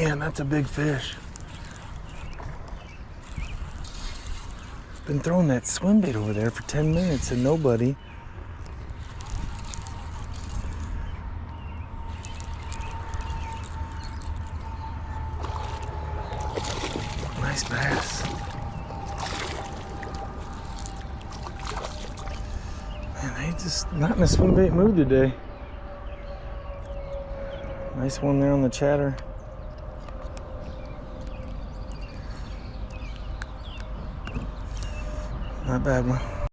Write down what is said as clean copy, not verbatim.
Man, that's a big fish. Been throwing that swim bait over there for 10 minutes and nobody. Nice bass. Man, they just not in a swim bait mood today. Nice one there on the chatter. Not a bad one.